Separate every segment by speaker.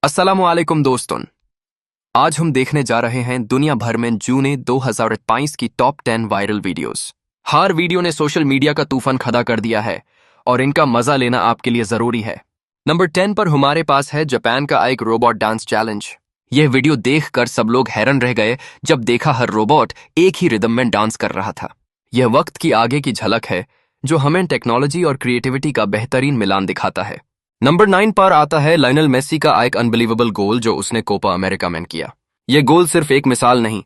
Speaker 1: अस्सलामुअलैकुम दोस्तों। आज हम देखने जा रहे हैं दुनिया भर में जून 2022 की टॉप 10 वायरल वीडियोस। हर वीडियो ने सोशल मीडिया का तूफान खड़ा कर दिया है और इनका मजा लेना आपके लिए जरूरी है। नंबर 10 पर हमारे पास है जापान का एक रोबोट डांस चैलेंज। यह वीडियो देखकर सब लोग हैरान रह गए जब देखा हर रोबोट एक ही रिदम में डांस कर रहा था। यह वक्त की आगे की झलक है जो हमें टेक्नोलॉजी और क्रिएटिविटी का बेहतरीन मिलान दिखाता है। नंबर 9 पर आता है लायनल मेसी का एक अनबिलीवेबल गोल जो उसने कोपा अमेरिका में किया। यह गोल सिर्फ एक मिसाल नहीं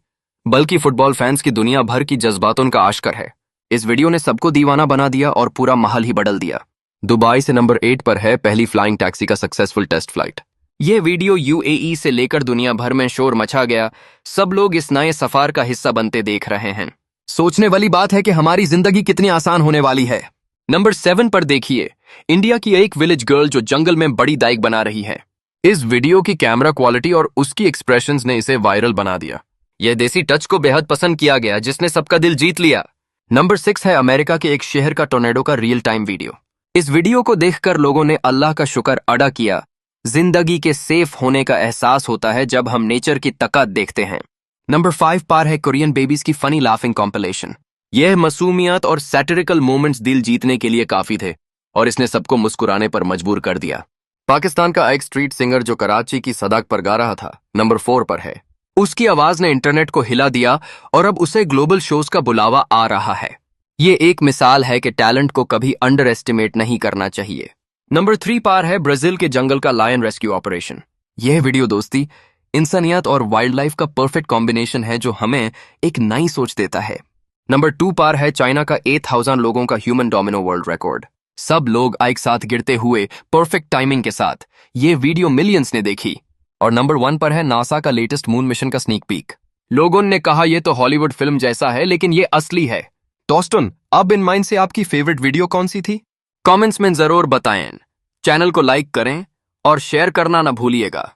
Speaker 1: बल्कि फुटबॉल फैंस की दुनिया भर की जज्बातों का आश्कर है। इस वीडियो ने सबको दीवाना बना दिया और पूरा माहौल ही बदल दिया। दुबई से नंबर 8 पर है पहली फ्लाइंग टैक्सी का सक्सेसफुल टेस्ट फ्लाइट। यह वीडियो यूएई से लेकर दुनिया भर में शोर मचा गया। सब लोग इस नए सफर का हिस्सा बनते देख रहे हैं। सोचने वाली बात है कि हमारी जिंदगी कितनी आसान होने वाली है। नंबर 7 पर देखिए इंडिया की एक विलेज गर्ल जो जंगल में बड़ी दाइक बना रही है। इस वीडियो की कैमरा क्वालिटी और उसकी एक्सप्रेशंस ने इसे वायरल बना दिया। यह देसी टच को बेहद पसंद किया गया जिसने सबका दिल जीत लिया। नंबर 6 है अमेरिका के एक शहर का टोर्नेडो का रियल टाइम वीडियो। इस वीडियो को देखकर लोगों ने अल्लाह का शुक्र अदा किया। जिंदगी के सेफ होने का एहसास होता है जब हम नेचर की ताकत देखते हैं। नंबर 5 पर है कोरियन बेबीज की फनी लाफिंग कॉम्पिलेशन। यह मासूमियत और सैटिरिकल मोमेंट्स दिल जीतने के लिए काफी थे और इसने सबको मुस्कुराने पर मजबूर कर दिया। पाकिस्तान का एक स्ट्रीट सिंगर जो कराची की सड़क पर गा रहा था नंबर 4 पर है। उसकी आवाज ने इंटरनेट को हिला दिया और अब उसे ग्लोबल शोज का बुलावा आ रहा है। ये एक मिसाल है कि टैलेंट को कभी अंडर एस्टिमेट नहीं करना चाहिए। नंबर 3 पर है ब्राजील के जंगल का लायन रेस्क्यू ऑपरेशन। यह वीडियो दोस्ती, इंसानियत और वाइल्ड लाइफ का परफेक्ट कॉम्बिनेशन है जो हमें एक नई सोच देता है। नंबर 2 पर है चाइना का 8000 लोगों का ह्यूमन डोमिनो वर्ल्ड रिकॉर्ड। सब लोग एक साथ गिरते हुए परफेक्ट टाइमिंग के साथ। ये वीडियो मिलियंस ने देखी। और नंबर 1 पर है नासा का लेटेस्ट मून मिशन का स्नीक पीक। लोगों ने कहा यह तो हॉलीवुड फिल्म जैसा है लेकिन ये असली है। दोस्तों, अब इन माइंड से आपकी फेवरेट वीडियो कौन सी थी? कमेंट्स में जरूर बताएं। चैनल को लाइक करें और शेयर करना ना भूलिएगा।